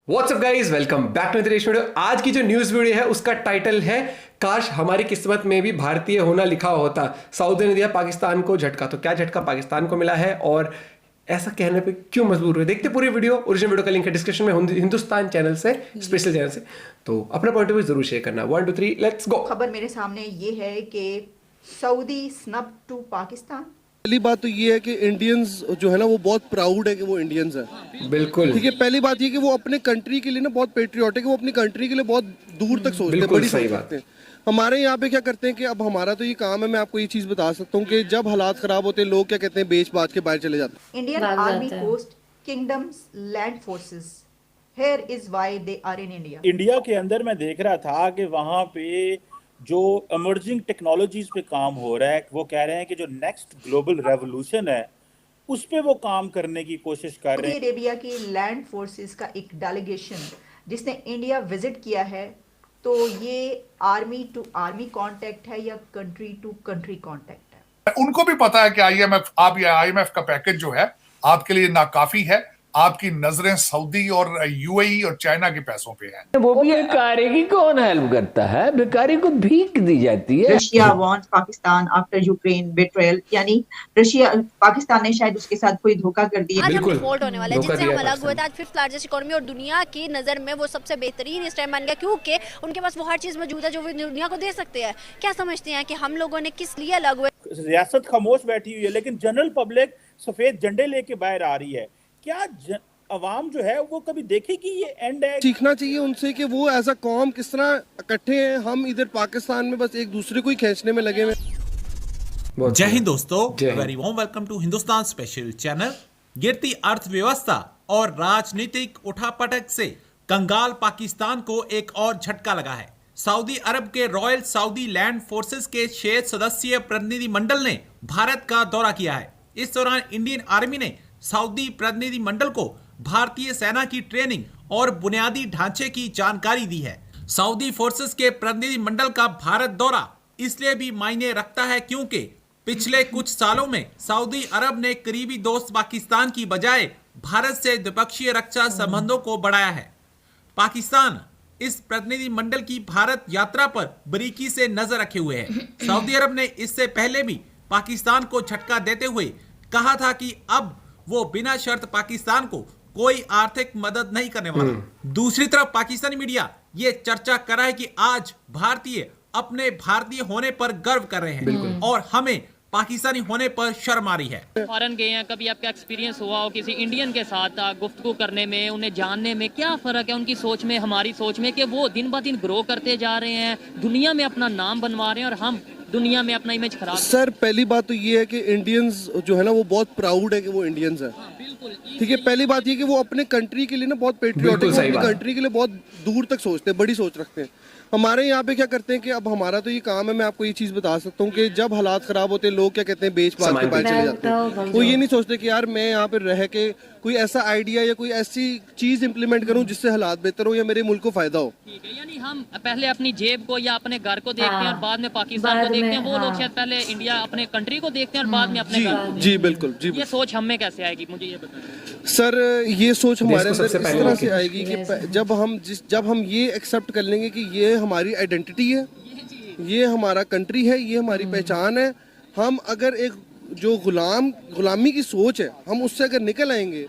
WhatsApp guys, welcome back to video. आज की जो न्यूज वीडियो है उसका टाइटल है काश हमारी किस्मत में भी भारतीय होना लिखा होता। सऊदी ने दिया पाकिस्तान को झटका, तो क्या झटका पाकिस्तान को मिला है और ऐसा कहने पे क्यों मजबूर हुए? देखते पूरी वीडियो। ओरिजिनल वीडियो का लिंक है डिस्क्रिप्शन में, हिंदुस्तान चैनल से, स्पेशल चैनल से। तो अपना पॉइंट ऑफ व्यू जरूर शेयर करना। 1 2 3 लेट्स गो। खबर मेरे सामने ये है कि सऊदी स्नब टू पाकिस्तान। पहली बात तो ये है कि इंडियंस जो है ना वो बहुत प्राउड है कि वो इंडियंस है। बिल्कुल ठीक है, पहली बात ये कि वो अपने कंट्री के लिए ना बहुत पेट्रियोटिक है, वो अपनी कंट्री के लिए बहुत दूर तक सोचते हैं, बड़ी सोच रखते हैं। हमारे यहाँ पे क्या करते हैं कि अब हमारा तो ये काम है, मैं आपको ये चीज बता सकता हूँ कि जब हालात खराब होते हैं लोग क्या कहते हैं, बेच बाच के बाहर चले जाते हैं। Indian army coast kingdoms land forces, here is why they are in India. India के अंदर मैं देख रहा था कि वहाँ पे जो इमर्जिंग टेक्नोलॉजीज पे काम हो रहा है, वो कह रहे हैं कि जो नेक्स्ट ग्लोबल रेवोल्यूशन है उस पे वो काम करने की कोशिश कर रहे सऊदी हैं। अरेबिया की लैंड फोर्सेस का एक डेलीगेशन जिसने इंडिया विजिट किया है, तो ये आर्मी टू आर्मी कांटेक्ट है या कंट्री टू कंट्री कांटेक्ट है? उनको भी पता है कि आईएमएफ का पैकेज जो है आपके लिए नाकाफी है। आपकी नजरें सऊदी और यूएई और चाइना के पैसों पे हैं। वो भी भिखारी की कौन हेल्प करता है? भिखारी को भीख दी जाती है। Russia wants Pakistan after Ukraine betrayal, यानी रशिया पाकिस्तान ने शायद उसके साथ कोई धोखा कर दिया। आज हम बिल्कुल, डिफॉल्ट होने वाला है, धोखा जिनसे दिया हम अलग हुए थे। पाकिस्तान। आज फिफ्थ लार्जेस्ट इकोनॉमी और दुनिया की नजर में वो सबसे बेहतरीन इस टाइम बन गया, क्योंकि उनके पास वो हर चीज मौजूद है जो वो दुनिया को दे सकते हैं। क्या समझते हैं कि हम लोगों ने किस लिए अलग हुए? रियासत खामोश बैठी हुई है, लेकिन जनरल पब्लिक सफेद झंडे लेके बाहर आ रही है। क्या अवाम जो है वो कभी देखेगी ये एंड है? सीखना चाहिए उनसे कि वो एज अ कौम किस तरह इकट्ठे हैं। हम इधर पाकिस्तान में बस एक दूसरे को ही खींचने में लगे हुए हैं। जय हिंद दोस्तों, जय Hind. Very warm welcome to Hindustan special channel. गिरती अर्थव्यवस्था और राजनीतिक उठापटक से कंगाल पाकिस्तान को एक और झटका लगा है। सऊदी अरब के रॉयल सऊदी लैंड फोर्सेस के 6 सदस्यीय प्रतिनिधि मंडल ने भारत का दौरा किया है। इस दौरान इंडियन आर्मी ने सऊदी प्रतिनिधि मंडल को भारतीय सेना की ट्रेनिंग और बुनियादी ढांचे की जानकारी दी है। सऊदी फोर्सेस के प्रतिनिधि मंडल का भारत दौरा इसलिए भी मायने रखता है क्योंकि पिछले कुछ सालों में सऊदी अरब ने करीबी दोस्त पाकिस्तान की बजाय भारत से द्विपक्षीय रक्षा संबंधों को बढ़ाया है। पाकिस्तान इस प्रतिनिधि मंडल की भारत यात्रा पर बारीकी से नजर रखे हुए है। सऊदी अरब ने इससे पहले भी पाकिस्तान को झटका देते हुए कहा था कि अब वो बिना शर्त पाकिस्तान को कोई आर्थिक मदद नहीं करने वाला। दूसरी तरफ पाकिस्तानी मीडिया ये चर्चा कर रहा है कि आज भारतीय अपने भारतीय होने पर गर्व कर रहे हैं और हमें पाकिस्तानी होने पर शर्म आ रही है। फॉरेन गए हैं, कभी आपका एक्सपीरियंस हुआ हो किसी इंडियन के साथ गुफ्तगू करने में, उन्हें जानने में क्या फ़र्क है उनकी सोच में हमारी सोच में, कि वो दिन ब दिन ग्रो करते जा रहे हैं, दुनिया में अपना नाम बनवा रहे हैं और हम दुनिया में अपना इमेज खराब। सर पहली बात तो ये है कि इंडियंस जो है ना वो बहुत प्राउड है कि वो इंडियंस है। ठीक है, पहली बात ये कि वो अपने कंट्री के लिए ना बहुत पेट्रियोटिक है, अपनी कंट्री के लिए बहुत दूर तक सोचते हैं, बड़ी सोच रखते हैं। हमारे यहाँ पे क्या करते हैं कि अब हमारा तो ये काम है, मैं आपको ये चीज बता सकता हूँ कि जब हालात खराब होते हैं लोग क्या कहते हैं, बेच बाच के बाहर चले जाते हैं। वो ये नहीं सोचते कि यार मैं यहाँ पे रह के कोई ऐसा आइडिया या कोई ऐसी चीज इंप्लीमेंट करूँ जिससे हालात बेहतर हो या मेरे मुल्क को फायदा हो। ठीक है, यानी हम पहले अपनी जेब को या अपने घर को देखते हैं और बाद में पाकिस्तान को देखते हैं। वो लोग शायद पहले इंडिया अपने कंट्री को देखते हैं और बाद में अपने घर को। जी बिल्कुल जी। ये सोच हम में कैसे आएगी, मुझे ये बताएं। सर ये सोच हमारे अंदर इस सबसे पहले तरह से आएगी कि जब हम ये एक्सेप्ट कर लेंगे कि ये हमारी आइडेंटिटी है, ये हमारा कंट्री है, ये हमारी पहचान है। हम अगर एक जो गुलामी की सोच है हम उससे अगर निकल आएंगे,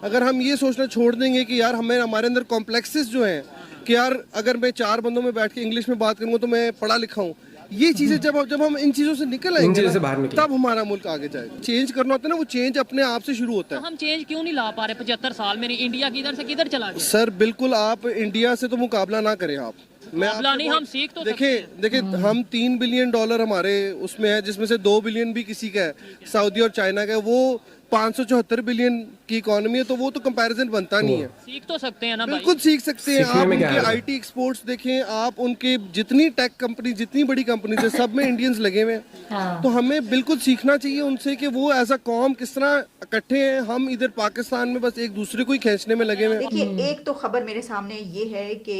अगर हम ये सोचना छोड़ देंगे कि यार हमारे अंदर कॉम्प्लेक्सेस जो हैं कि यार अगर मैं 4 बंदों में बैठ के इंग्लिश में बात करूंगा तो मैं पढ़ा लिखा हूँ, ये चीजें जब हम इन चीजों से निकल आएंगे ना, तब हमारा मुल्क आगे जाएगा। चेंज करना होता है ना, वो चेंज अपने आप से शुरू होता है। हम चेंज क्यों नहीं ला पा रहे? 75 साल में इंडिया किधर से किधर चला गया? सर बिल्कुल, आप इंडिया से तो मुकाबला ना करें। आप मुकाबला नहीं, हम सीख तो देखिए हम $3 बिलियन हमारे उसमें है, जिसमें से 2 बिलियन भी किसी का है, सऊदी और चाइना का है। वो 574 बिलियन की इकोनॉमी है, तो वो तो कंपैरिजन बनता नहीं है। सीख तो सकते हैं ना भाई। बिल्कुल सीख सकते हैं। आप उनके आईटी एक्सपोर्ट्स देखें, आप उनके जितनी टेक कंपनी, जितनी बड़ी कंपनी है, सब में इंडियंस लगे हुए हैं। तो हमें बिल्कुल सीखना चाहिए उनसे कि वो एज अ कौम किस तरह इकट्ठे हैं। हम इधर पाकिस्तान में बस एक दूसरे को ही खींचने में लगे हुए हैं। देखिए, एक तो खबर मेरे सामने ये है कि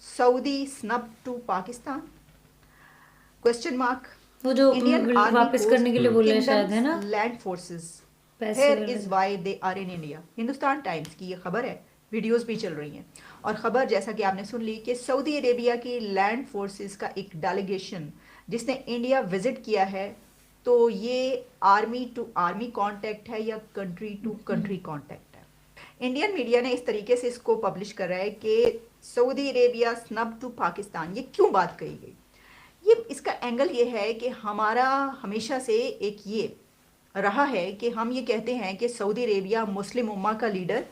Saudi snub to Pakistan question mark. वो जो वापस करने के लिए बोल रहे हैं शायद, है ना, लैंड फोर्सेस, पैसे here is why they are in India. Hindustan Times की ये खबर है वीडियोस भी चल रही हैं। और ख़बर जैसा कि आपने सुन ली कि सऊदी अरेबिया की लैंड फोर्सेस का एक डेलीगेशन जिसने इंडिया विजिट किया है, तो ये आर्मी टू आर्मी कांटेक्ट है या कंट्री टू कंट्री कांटेक्ट है। इंडियन मीडिया ने इस तरीके से इसको पब्लिश कर रहा है कि Saudi Arabia snub to Pakistan. ये क्यों बात कही गई? ये इसका एंगल ये है कि हमारा हमेशा से एक ये रहा है कि हम ये कहते हैं कि सऊदी अरेबिया मुस्लिम उम्मा का लीडर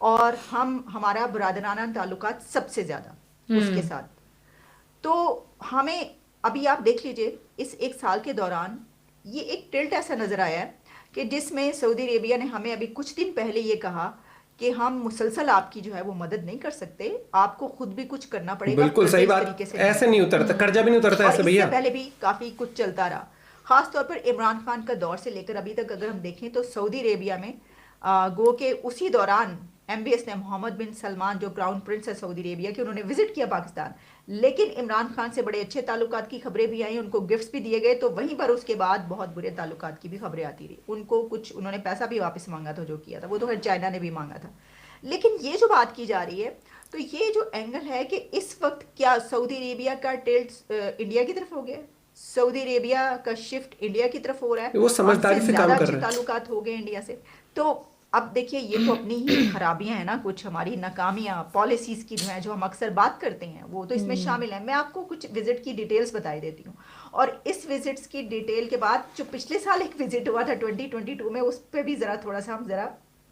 और हमारा बरादराना ताल्लुकात सबसे ज़्यादा उसके साथ। तो हमें अभी आप देख लीजिए इस एक साल के दौरान ये एक टिल्ट ऐसा नज़र आया है कि जिसमें सऊदी अरेबिया ने हमें अभी कुछ दिन पहले ये कहा कि हम मुसलसल आपकी जो है वो मदद नहीं कर सकते, आपको खुद भी कुछ करना पड़ेगा। बिल्कुल सही बात, ऐसे नहीं उतरता, कर्जा भी नहीं उतरता ऐसे भैया। पहले भी काफ़ी कुछ चलता रहा, खास तौर पर इमरान खान का दौर से लेकर अभी तक अगर हम देखें तो सऊदी अरेबिया में गो के उसी दौरान MBS ने मोहम्मद बिन सलमान जो क्राउन प्रिंस है सऊदी अरेबिया के, उन्होंने विजिट किया पाकिस्तान, लेकिन इमरान खान से बड़े अच्छे ताल्लुकात की खबरें भी आई, उनको गिफ्ट्स भी दिए गए। तो वहीं पर उसके बाद बहुत बुरे ताल्लुकात की भी खबरें आती रही, उनको कुछ उन्होंने पैसा भी वापस मांगा था जो किया था, वो तो खैर चाइना ने भी मांगा था। लेकिन ये जो बात की जा रही है, तो ये जो एंगल है कि इस वक्त क्या सऊदी अरेबिया का टिल्ट इंडिया की तरफ हो गया, सऊदी अरेबिया का शिफ्ट इंडिया की तरफ हो रहा है, वो समझदारी से काम कर रहे हैं, ताल्लुकात हो गए इंडिया से। तो अब देखिए ये तो अपनी ही खराबियां हैं ना, कुछ हमारी नाकामियां पॉलिसीज की जो है, जो हम अक्सर बात करते हैं वो तो इसमें शामिल है। मैं आपको कुछ विजिट की डिटेल्स बताई देती हूँ, और इस विजिट्स की डिटेल के बाद जो पिछले साल एक विजिट हुआ था 2022 में, उस पर भी ज़रा थोड़ा सा हम ज़रा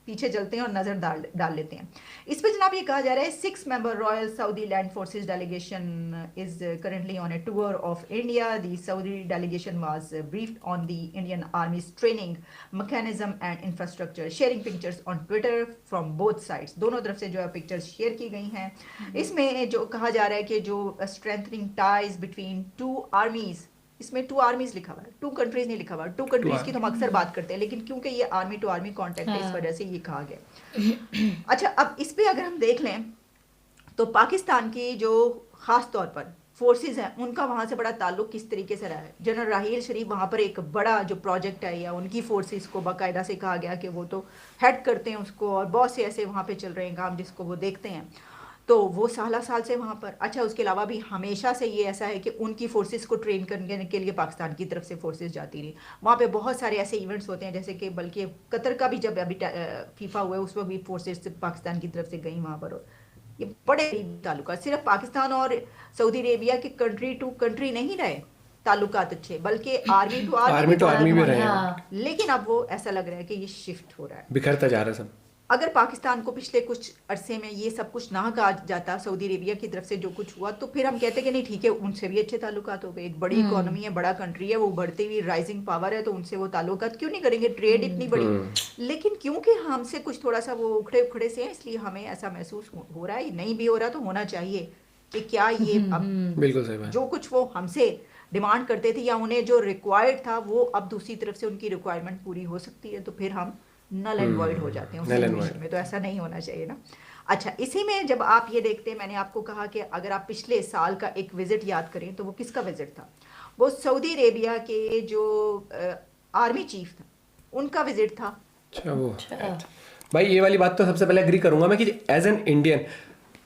पीछे चलते हैं और नज़र डाल लेते हैं। इस पर जनाब ये कहा जा रहा है 6 member royal Saudi land forces delegation is currently on A tour of India. The Saudi delegation was briefed on the Indian आर्मीज training mechanism and infrastructure, sharing pictures on Twitter from both sides. दोनों तरफ से जो है pictures share की गई हैं। इसमें जो कहा जा रहा है कि जो स्ट्रेंथनिंग टाइज बिटवीन 2 आर्मीज, इसमें 2 आर्मीज लिखा हुआ है, 2 कंट्रीज नहीं लिखा हुआ। 2 कंट्रीज की तो हम अक्सर बात करते हैं, लेकिन क्योंकि ये आर्मी टू आर्मी कॉन्टेक्ट है, इस वजह से ये कहा गया। अच्छा, अब इस पे अगर हम देख लें तो पाकिस्तान की जो खास तौर पर फोर्सेस हैं, उनका वहाँ से बड़ा ताल्लुक किस तरीके से रहा है। जनरल राहील शरीफ वहाँ पर एक बड़ा जो प्रोजेक्ट है, या उनकी फोर्सेस को बाकायदा से कहा गया कि वो तो हेड करते हैं उसको, और बहुत से ऐसे वहाँ पे चल रहे हैं काम जिसको वो देखते हैं, तो वो साल से वहाँ पर। अच्छा, उसके अलावा भी हमेशा से ये ऐसा है कि उनकी फोर्सेस को ट्रेन करने के लिए पाकिस्तान की तरफ से फोर्सेस जाती रही। वहाँ पे बहुत सारे ऐसे इवेंट्स होते हैं, जैसे कि बल्कि कतर का भी जब अभी फीफा हुआ है उस वक्त भी फोर्सेस पाकिस्तान की तरफ से गई वहाँ पर। ये बड़े ताल्लुकात सिर्फ पाकिस्तान और सऊदी अरेबिया के कंट्री टू कंट्री नहीं रहे ताल्लुकात अच्छे, बल्कि आर्मी टू आर्मी भी रहे हैं। लेकिन अब वो ऐसा लग रहा है कि ये शिफ्ट हो रहा है, बिखरता जा रहा है सब। अगर पाकिस्तान को पिछले कुछ अरसे में ये सब कुछ ना कहा जाता सऊदी अरेबिया की तरफ से जो कुछ हुआ, तो फिर हम कहते कि नहीं ठीक है, उनसे भी अच्छे ताल्लुकात हो गए, एक बड़ी इकोनॉमी है, बड़ा कंट्री है, वो बढ़ती हुई राइजिंग पावर है, तो उनसे वो ताल्लुकात क्यों नहीं करेंगे, ट्रेड इतनी बड़ी। लेकिन क्योंकि हमसे कुछ थोड़ा सा वो उखड़े से हैं, इसलिए हमें ऐसा महसूस हो रहा है, नहीं भी हो रहा तो होना चाहिए कि क्या ये अब बिल्कुल सही बात, जो कुछ वो हमसे डिमांड करते थे या उन्हें जो रिक्वायर्ड था, वो अब दूसरी तरफ से उनकी रिक्वायरमेंट पूरी हो सकती है, तो फिर हम नल एंड वॉइड हो जाते हैं उस सिचुएशन में। तो ऐसा नहीं होना चाहिए ना। अच्छा, इसी में जब आप ये देखते हैं, मैंने आपको कहा कि अगर आप पिछले साल का एक विजिट याद करें तो वो किसका विजिट था, वो सऊदी अरेबिया के जो आर्मी चीफ था उनका विजिट था। अच्छा, वो भाई ये वाली बात तो सबसे पहले एग्री करूंगा मैं कि एज एन इंडियन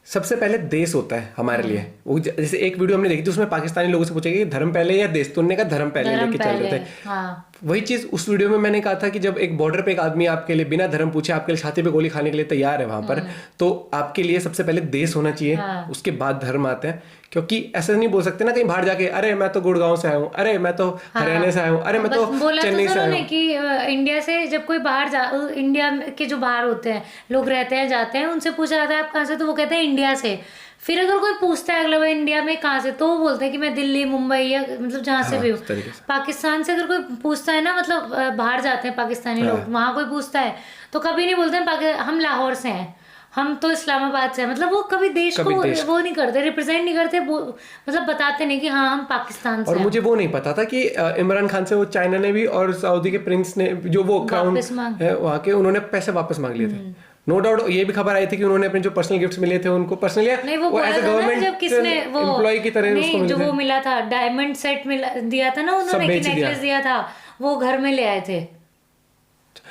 सबसे पहले देश होता है हमारे लिए। वो जैसे एक वीडियो हमने देखी थी, उसमें पाकिस्तानी लोगों से पूछा कि धर्म पहले या देश, तो उन्होंने कहा धर्म पहले लेके चल रहे थे। हाँ। वही चीज उस वीडियो में मैंने कहा था कि जब एक बॉर्डर पे एक आदमी आपके लिए बिना धर्म पूछे आपके लिए छाती पे गोली खाने के लिए तैयार है वहां पर, तो आपके लिए सबसे पहले देश होना चाहिए, उसके बाद धर्म आते हैं। क्योंकि ऐसा नहीं बोल सकते ना कहीं बाहर जाके, अरे मैं तो गुड़गांव से आया हूँ, अरे मैं तो हरियाणा से आया हूँ, अरे मैं तो चेन्नई से आया हूँ। कि इंडिया से जब कोई बाहर इंडिया के जो बाहर होते हैं लोग रहते हैं जाते हैं, उनसे पूछा जाता है आप कहाँ से, तो वो कहते हैं इंडिया से। फिर अगर कोई पूछता है अगला भाई इंडिया में कहाँ से, तो वो बोलते हैं कि मैं दिल्ली मुंबई या मतलब जहाँ से भी हूँ। पाकिस्तान से अगर कोई पूछता है ना, मतलब बाहर जाते हैं पाकिस्तानी लोग, वहाँ कोई पूछता है तो कभी नहीं बोलते हैं हम लाहौर से हैं, हम तो इस्लामाबाद से हैं। मतलब वो कभी देश को वो नहीं करते, रिप्रेजेंट नहीं करते, मतलब बताते नहीं कि हाँ हम पाकिस्तान से। और मुझे वो नहीं पता था कि इमरान खान से वो चाइना ने भी और सऊदी के प्रिंस ने जो वो क्राउन है वहाँ के, उन्होंने पैसे वापस मांग लिए थे। नो डाउट ये भी खबर आई थी कि उन्होंने अपने जो पर्सनल गिफ्ट्स मिले थे उनको personally as a government employee की तरह उसको जो वो मिला था डायमंड सेट दिया था ना उन्होंने, नेकलेस दिया था, वो घर में ले आए थे।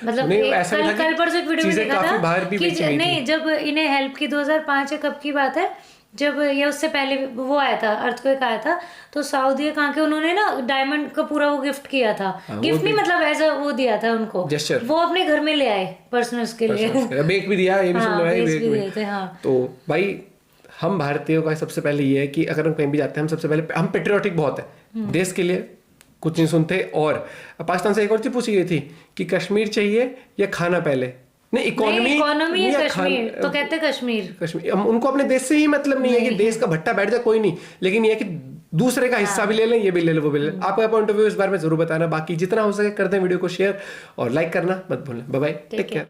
मतलब नहीं, एक ऐसा नहीं था कि कल परसों एक वीडियो में चीजें देखा काफी था बाहर भी कि बेची गई थी। नहीं, जब इन्हें हेल्प की 2005 या कब की बात है, जब ये उससे पहले वो आया था, अर्थक्वेक आया था, तो सऊदी कहाँ के उन्होंने ना डायमंड का पूरा वो गिफ्ट किया था। गिफ्ट नहीं, मतलब ऐसा वो दिया था उनको, Gesture। वो अपने घर में ले आए पर्सनल के लिए। बेक भी दिया, ये भी सुन लो भाई, बेस बेक भी भी। दिए थे, हाँ। तो भाई हम भारतीयों का सबसे पहले ये है कि अगर हम कहीं भी जाते हैं, हम सबसे पहले हम पेट्रियोटिक बहुत है, देश के लिए कुछ नहीं सुनते। और पाकिस्तान से एक और चीज पूछी गई थी कि कश्मीर चाहिए या खाना पहले, नहीं इकोनॉमी है कश्मीर, तो कहते कश्मीर। कश्मीर उनको अपने देश से ही मतलब नहीं है कि देश का भट्टा बैठ जाए, कोई नहीं, लेकिन ये है कि दूसरे का हिस्सा भी ले लें, ये भी ले लें, वो भी ले लें। आपका पॉइंट ऑफ व्यू इस बारे में जरूर बताना। बाकी जितना हो सके कर दें वीडियो को शेयर और लाइक करना मत भूलें। Bye bye, take care.